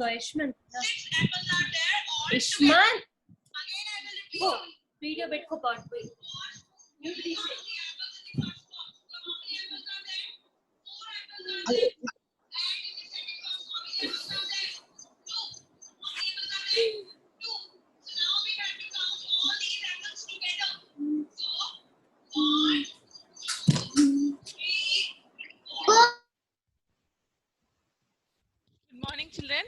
No, Ishman. No. Ishman. Go. Video bed ko part koi. You please. Good morning, children.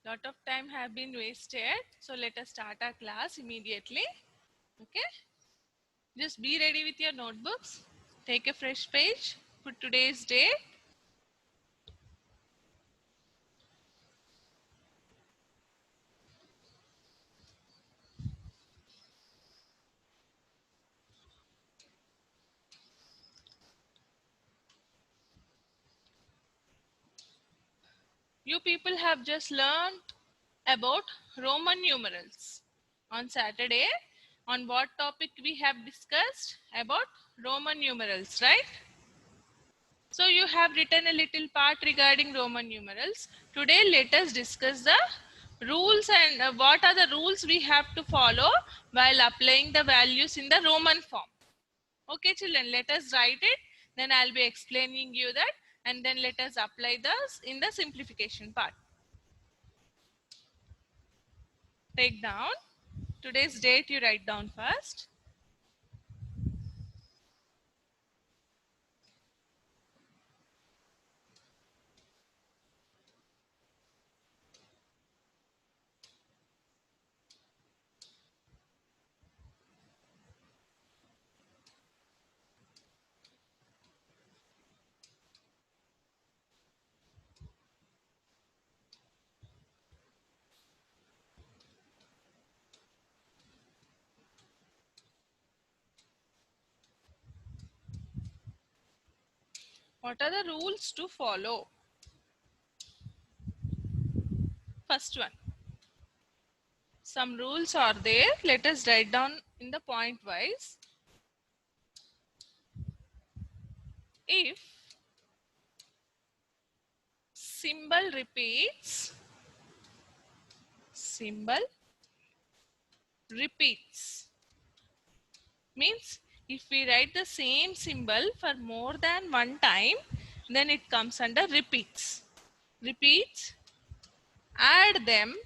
Lot of time have been wasted, so let us start our class immediately. Okay, just be ready with your notebooks. Take a fresh page, put today's date. You people have just learned about Roman numerals. On Saturday, on what topic we have discussed? About Roman numerals, right? So you have written a little part regarding Roman numerals. Today, let us discuss the rules and what are the rules we have to follow while applying the values in the Roman form. Okay, children, let us write it. Then I'll be explaining you that, and then let us apply this in the simplification part. Take down today's date. You write down first. What are the rules to follow? First one. Some rules are there. Let us write down in the point wise. If symbol repeats, means if we write the same symbol for more than one time, then it comes under repeats. Repeats, add them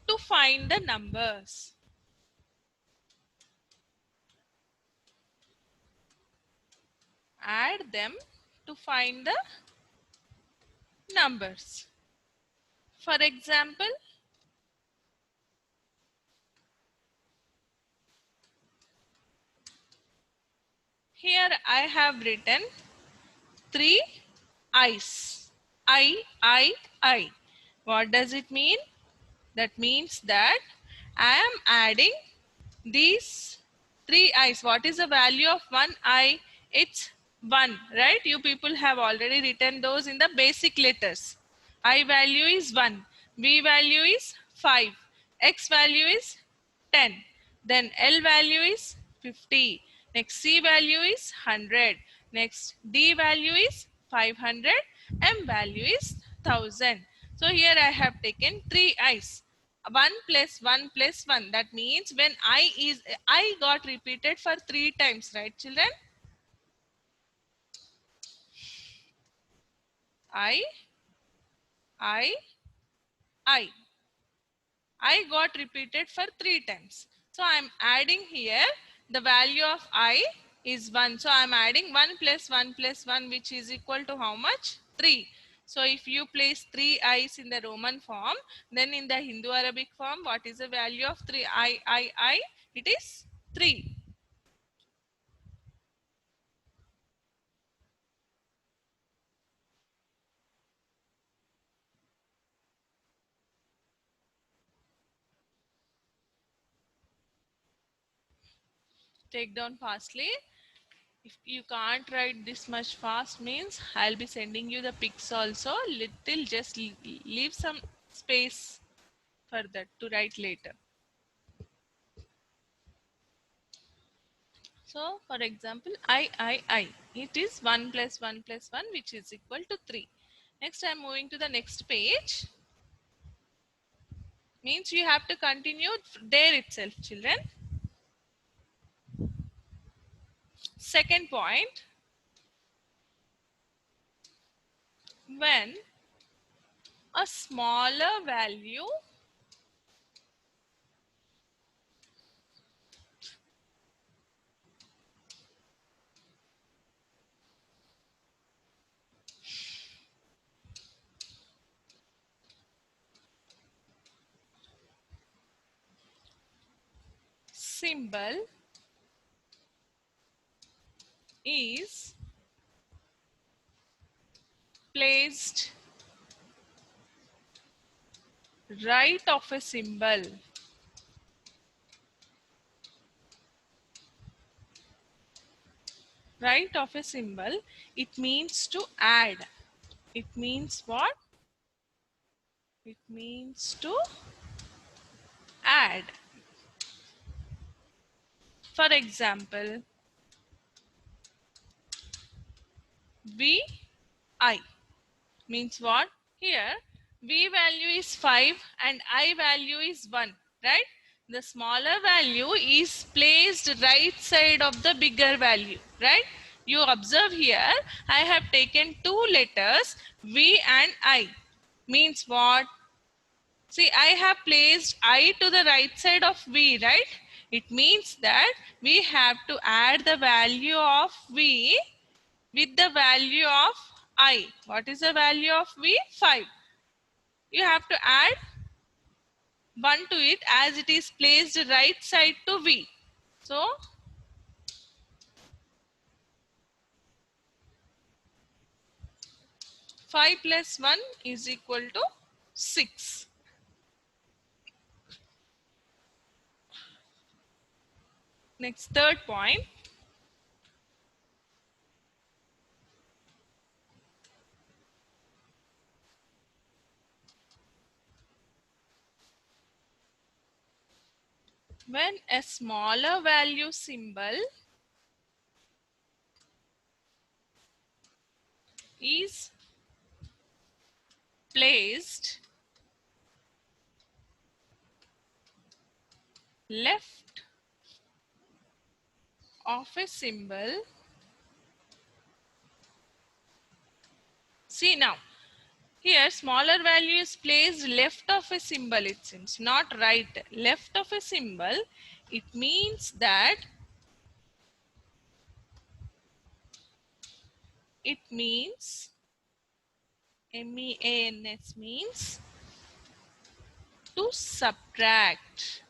to find the numbers. Add them to find the numbers. For example, here I have written 3 I's. I. What does it mean? That means that I am adding these 3 I's. What is the value of 1 I? It's 1, right? You people have already written those in the basic letters. I value is 1. B value is 5. X value is 10. Then L value is 50. Next C value is 100. Next D value is 500. M value is 1000. So here I have taken 3 I's. 1 plus 1 plus 1. That means when I got repeated for 3 times, right, children? I got repeated for 3 times. So I'm adding here the value of I is 1. So I'm adding 1 plus 1 plus 1, which is equal to how much? 3. So if you place 3 I's in the Roman form, then in the Hindu Arabic form, what is the value of 3 I? It is 3. Take down fastly. If you can't write this much fast, means I'll be sending you the pics also. Little just leave some space for that to write later. So for example, I. It is 1 plus 1 plus 1 which is equal to 3. Next I am moving to the next page. Means you have to continue there itself, children. Second point, when a smaller value symbol is placed right of a symbol, right of a symbol, it means to add. It means what? It means to add. For example, vi means what? Here v value is 5 and I value is 1, right? The smaller value is placed right side of the bigger value, right? You observe here, I have taken two letters v and I. Means what? See, I have placed I to the right side of v, right? It means that we have to add the value of v with the value of I. What is the value of v? 5. You have to add 1 to it as it is placed right side to v. So, 5 plus 1 is equal to 6. Next, third point. When a smaller value symbol is placed left of a symbol. See now, here smaller value is placed left of a symbol, it seems, not right. Left of a symbol, it means that it means MEANS means to subtract.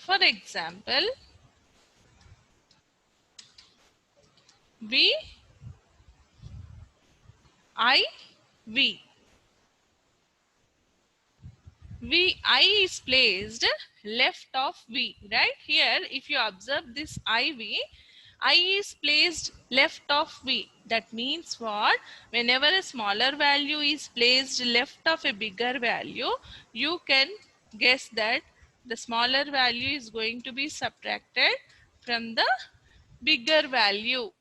For example, V I V. I is placed left of V, right? Here, if you observe this I is placed left of V. That means what? Whenever a smaller value is placed left of a bigger value, you can guess that the smaller value is going to be subtracted from the bigger value.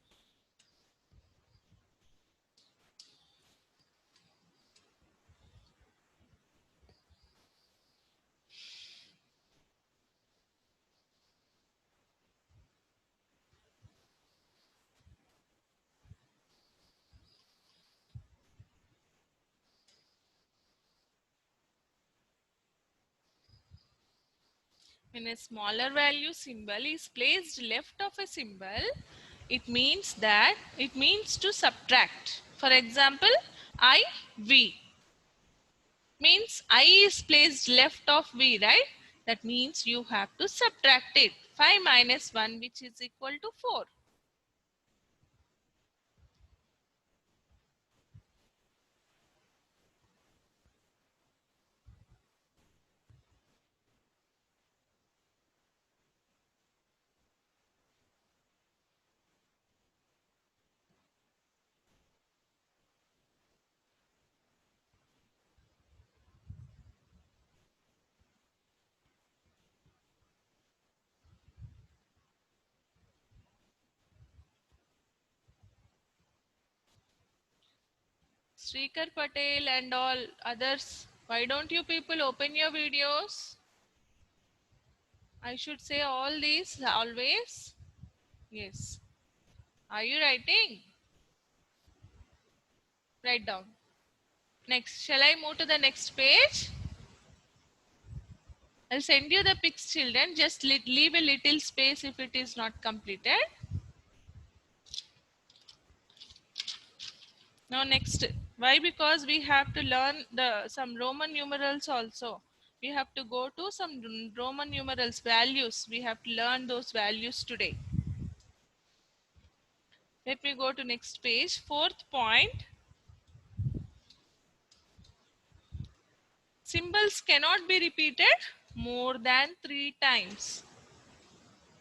When a smaller value symbol is placed left of a symbol, it means to subtract. For example, IV means I is placed left of V, right? That means you have to subtract it. 5 minus 1, which is equal to 4. Srikar Patel and all others, why don't you people open your videos? I should say all these always. Yes. Are you writing? Write down. Next, shall I move to the next page? I'll send you the pics, children. Just leave a little space if it is not completed. Now next, why? Because we have to learn some Roman numerals also. We have to go to some Roman numerals values. We have to learn those values today. Let me go to next page. Fourth point. Symbols cannot be repeated more than 3 times.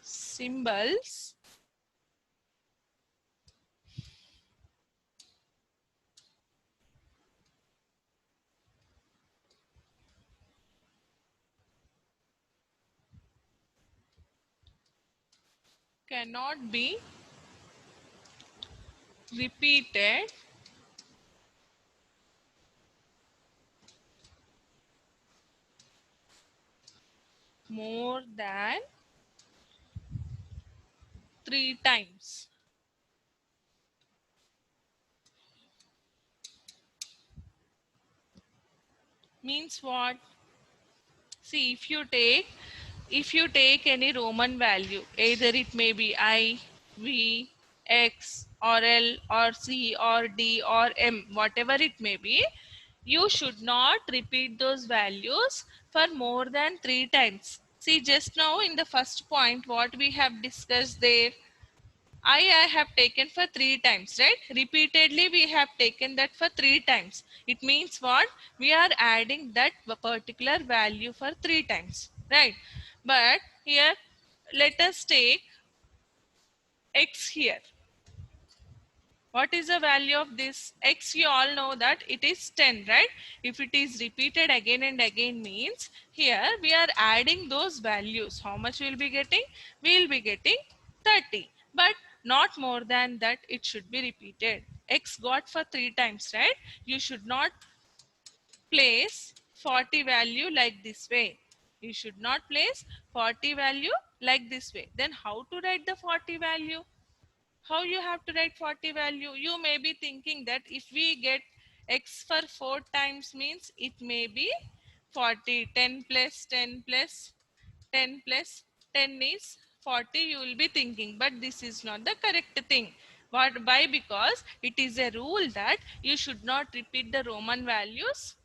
Symbols cannot be repeated more than 3 times. Means what? See, if you take any Roman value, either it may be I, V, X or L or C or D or M, whatever it may be, you should not repeat those values for more than 3 times. See, just now in the first point, what we have discussed there, I have taken for 3 times, right? Repeatedly, we have taken that for 3 times. It means what? We are adding that particular value for 3 times, right? But here, let us take X here. What is the value of this X? You all know that it is 10, right? If it is repeated again and again means here we are adding those values. How much we will be getting? We will be getting 30. But not more than that it should be repeated. X got for 3 times, right? You should not place 40 value like this way. You should not place 40 value like this way. Then how to write the 40 value? How you have to write 40 value? You may be thinking that if we get X for 4 times means it may be 40. 10 plus 10 plus 10 plus 10 is 40, you will be thinking, but this is not the correct thing. What? Why? Because it is a rule that you should not repeat the Roman values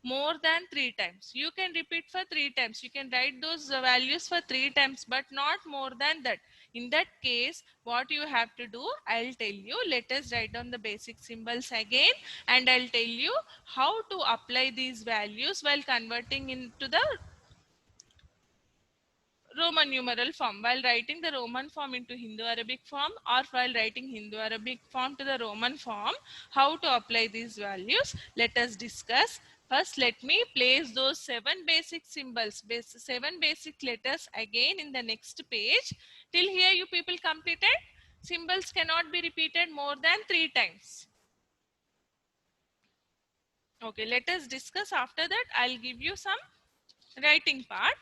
more than 3 times. You can repeat for 3 times. You can write those values for 3 times, but not more than that. In that case, what you have to do, I'll tell you. Let us write down the basic symbols again, and I'll tell you how to apply these values while converting into the Roman numeral form, while writing the Roman form into Hindu Arabic form, or while writing Hindu Arabic form to the Roman form, how to apply these values. Let us discuss. First, let me place those 7 basic symbols, 7 basic letters again in the next page. Till here you people completed? Symbols cannot be repeated more than 3 times. Okay, let us discuss. After that, I'll give you some writing part.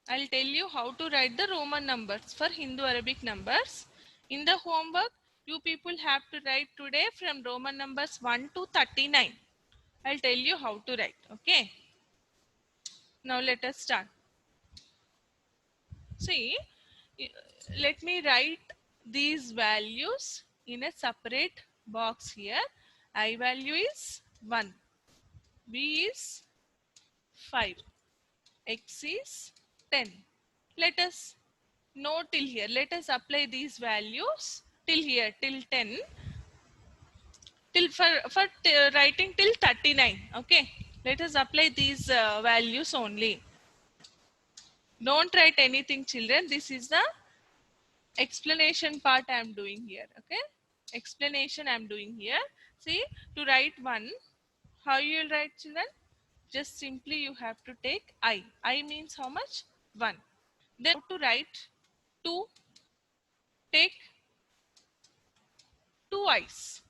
I'll tell you how to write the Roman numbers for Hindu Arabic numbers. In the homework, you people have to write today from Roman numbers 1 to 39. I'll tell you how to write. Okay. Now let us start. See, let me write these values in a separate box here. I value is 1. B is 5. X is 10. Let us know till here. Let us apply these values till here, till 10, till for writing till 39. Okay. Let us apply these values only. Don't write anything, children. This is the explanation part I am doing here. Okay. Explanation I am doing here. See, to write 1, how you will write, children? Just simply you have to take I. I means how much? 1. Then to write 2, take 2 i's.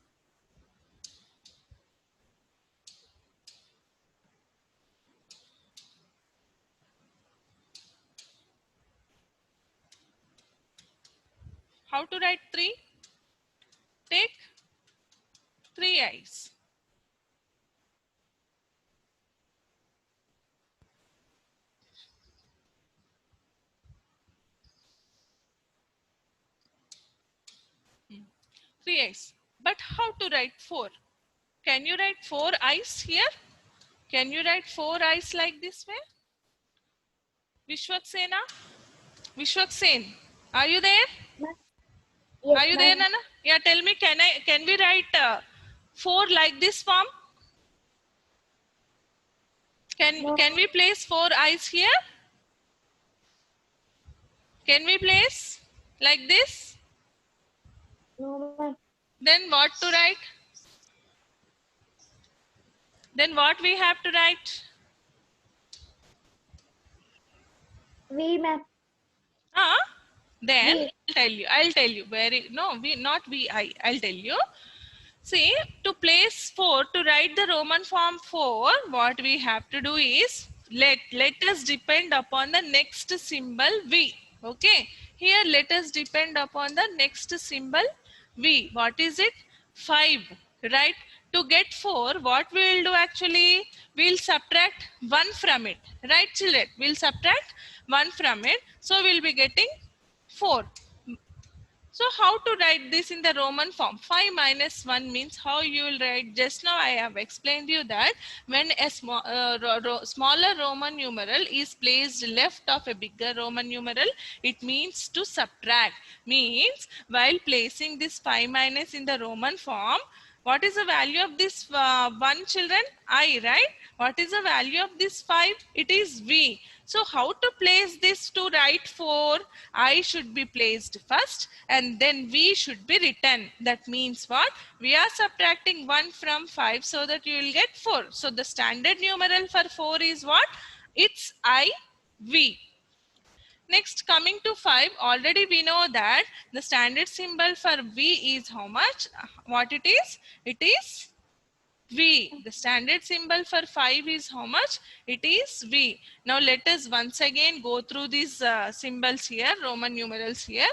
How to write 3? Take 3 i's. Hmm. 3 i's. But how to write 4? Can you write 4 i's here? Can you write 4 i's like this way? Vishwaksena? Vishwaksen, are you there? Ma'am. Yes, Are you there, ma'am. Nana? Yeah, tell me, can we write 4 like this form? No, Can we place 4 i's here? Can we place like this? no, ma'am. Then what to write? Then what we have to write? We, ma'am. Huh? Then We. I'll tell you. Very no, we not we I'll tell you. See, to place 4, to write the Roman form 4, what we have to do is let us depend upon the next symbol V. Okay. Here let us depend upon the next symbol V. What is it? 5. Right. To get 4, what we will do actually? We'll subtract 1 from it. Right, children? We'll subtract 1 from it. So we'll be getting 4. So how to write this in the Roman form? 5 minus 1 means how you will write. Just now I have explained you that when a smaller Roman numeral is placed left of a bigger Roman numeral, it means to subtract. Means while placing this 5 minus in the Roman form, what is the value of this 1, children? I, right? What is the value of this 5? It is V. So how to place this to write 4? I should be placed first and then V should be written. That means what? We are subtracting 1 from 5 so that you will get 4. So the standard numeral for 4 is what? It's IV. Next, coming to 5, already we know that the standard symbol for V is how much? What it is? It is V. The standard symbol for 5 is how much? It is V. Now let us once again go through these symbols here, Roman numerals here.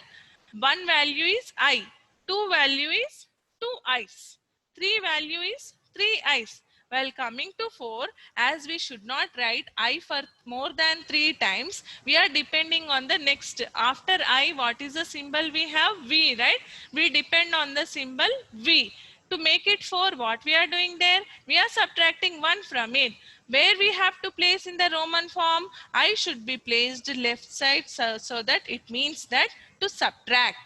1 value is I. 2 value is 2 I's. 3 value is 3 I's. While coming to 4, as we should not write I for more than 3 times, we are depending on the next. After I, what is the symbol we have? V, right? We depend on the symbol V. To make it 4, what we are doing there? We are subtracting 1 from it. Where we have to place in the Roman form? I should be placed left side so that it means that to subtract.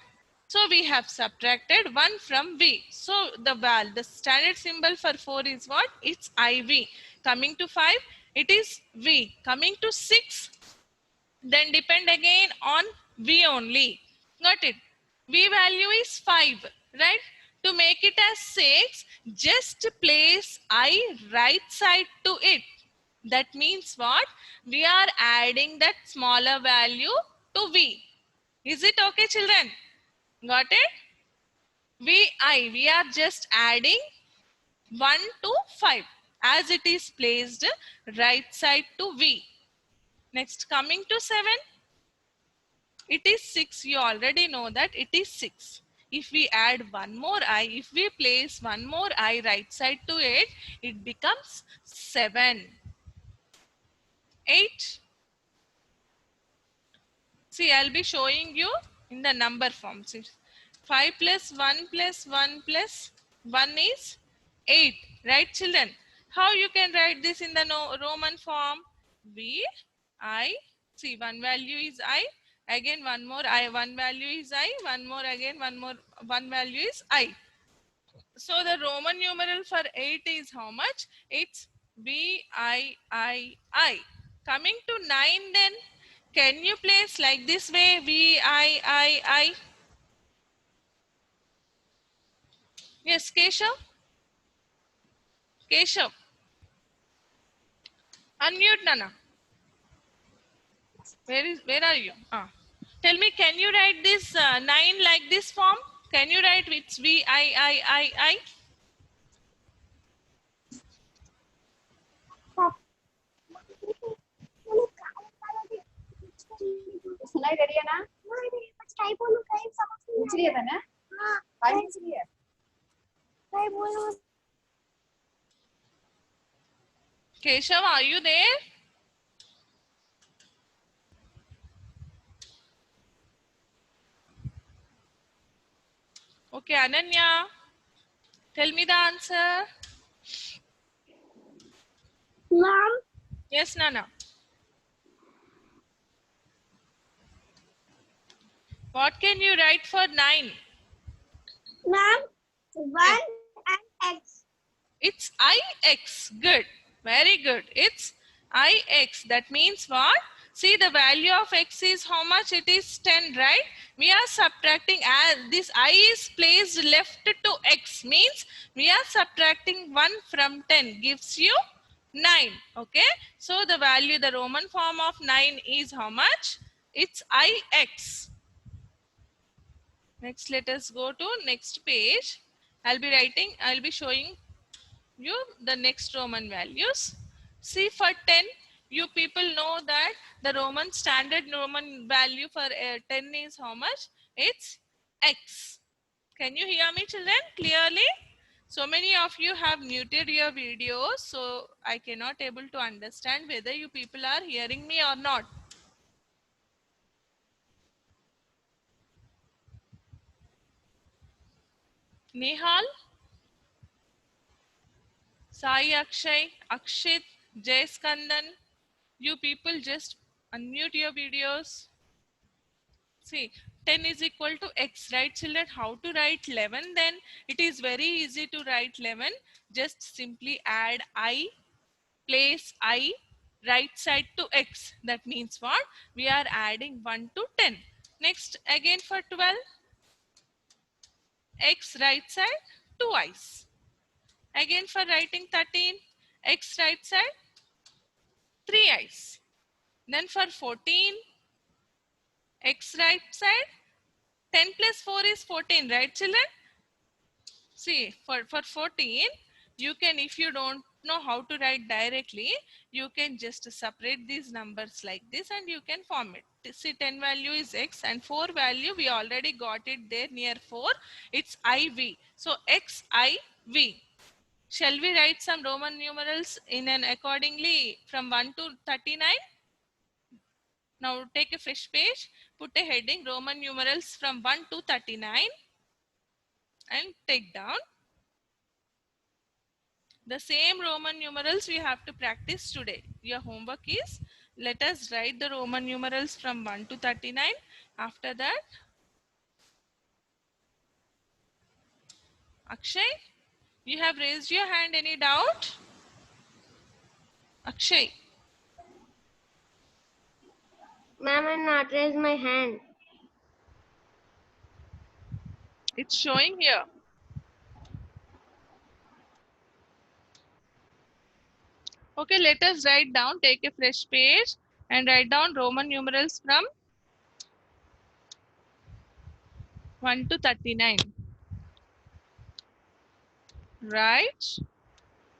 So we have subtracted 1 from V. So the standard symbol for 4 is what? It's IV. Coming to 5, it is V. Coming to 6, then depend again on V only. Got it? V value is 5, right? To make it as 6, just place I right side to it. That means what? We are adding that smaller value to V. Is it okay, children? Got it? We are just adding 1 to 5 as it is placed right side to V. Next, coming to 7, it is 6. You already know that it is 6. If we add one more I, if we place one more I right side to it, it becomes 7. 8. See, I'll be showing you in the number form. See, 5 plus 1 plus 1 plus 1 is 8. Right, children? How you can write this in the Roman form? V, I. See, one value is I. Again, one more I. One value is I. One more again. One value is I. So the Roman numeral for 8 is how much? It's VIII. Coming to 9 then, can you place like this way VIII? Yes, Keshav? Keshav. Unmute, Nana. Where are you? Ah. Tell me, can you write this 9 like this form? Can you write it's V-I-I-I-I? सुनाई दे रही है ना? काय बोलूं काय समझ नहीं पूछ रही है ना? हाँ काय पूछ रही है? काय बोलूं? Keshav, are you there? Okay, Ananya, tell me the answer. Mom, Yes, Nana. What can you write for 9? mom, 1 and X. It's ix. Good. Very good. It's ix. That means what? See, the value of x is how much? It is 10, right? We are subtracting, as this I is placed left to x, means we are subtracting 1 from 10, gives you 9. Okay. So the value, the Roman form of 9 is how much? It's ix. Next, let us go to next page. I'll be showing you the next Roman values. See, for 10, you people know that the Roman standard Roman value for 10 is how much? It's x. Can you hear me, children, clearly? So many of you have muted your videos, so I cannot able to understand whether you people are hearing me or not. Nehal, Sai Akshay, Akshit, Jay Skandan, you people just unmute your videos. See, 10 is equal to x, right, children? How to write 11 then? It is very easy to write 11. Just simply add I, place I, right side to x. That means what? We are adding 1 to 10. Next, again for 12, x right side, 2 i's. Again for writing 13, x right side, 3 i's. Then for 14, x right side, 10 plus 4 is 14, right, children? See, for 14, you can, if you don't know how to write directly, you can just separate these numbers like this and you can form it. See, 10 value is x and 4 value, we already got it there near 4. It's IV. So, XIV. Shall we write some Roman numerals in an accordingly from 1 to 39? Now take a fresh page, put a heading Roman numerals from 1 to 39 and take down. The same Roman numerals we have to practice today. Your homework is, let us write the Roman numerals from 1 to 39. After that, Akshay, you have raised your hand. Any doubt? Akshay. Ma'am, I not raise my hand. It's showing here. Okay, let us write down. Take a fresh page and write down Roman numerals from 1 to 39. Right?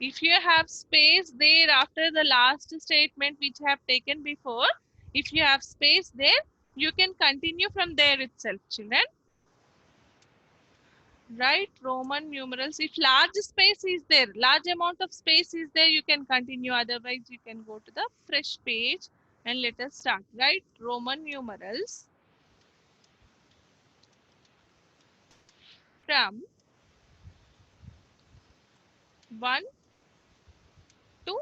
If you have space there after the last statement which I have taken before, if you have space there, you can continue from there itself, children. Write Roman numerals. If large space is there, large amount of space is there, you can continue. Otherwise, you can go to the fresh page and let us start. Write Roman numerals from 1 to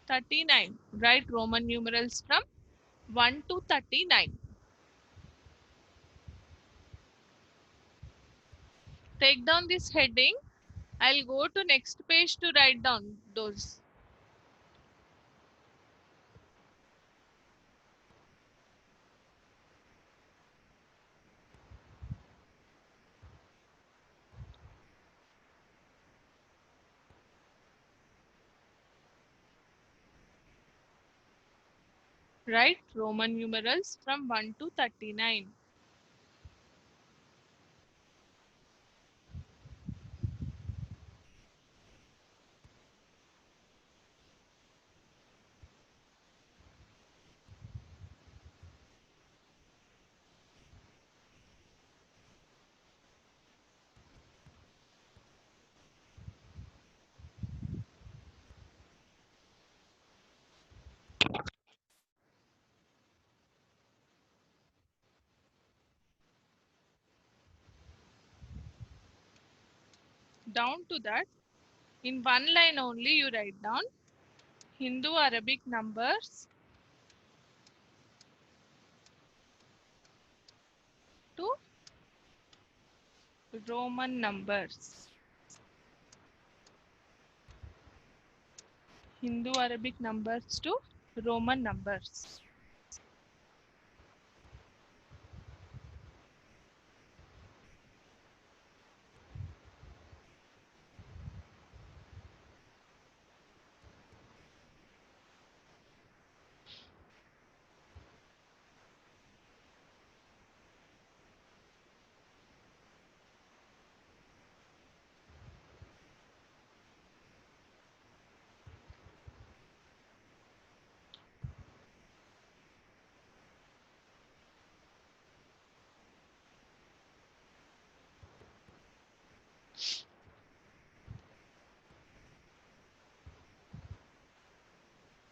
39. Write Roman numerals from 1 to 39. Take down this heading. I'll go to next page to write down those. Write Roman numerals from 1 to 39. Down to that, in one line only you write down Hindu Arabic numbers to Roman numbers. Hindu Arabic numbers to Roman numbers.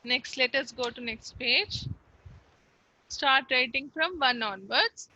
Next, let us go to next page. Start writing from 1 onwards.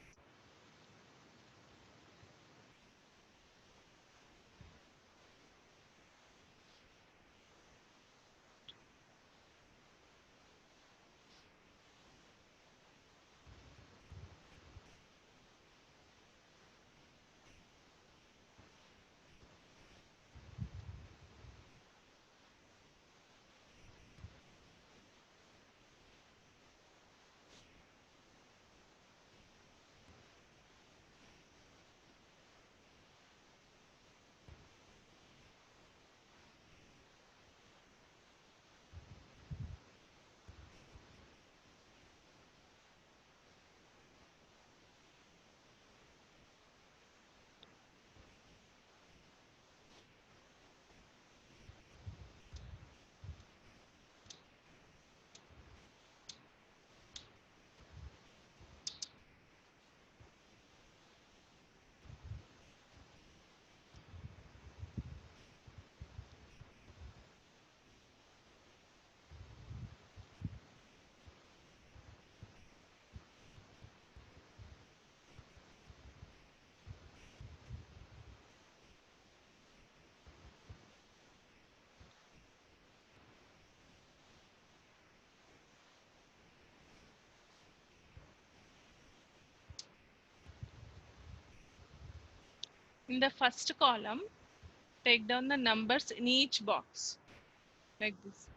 In the first column, take down the numbers in each box like this.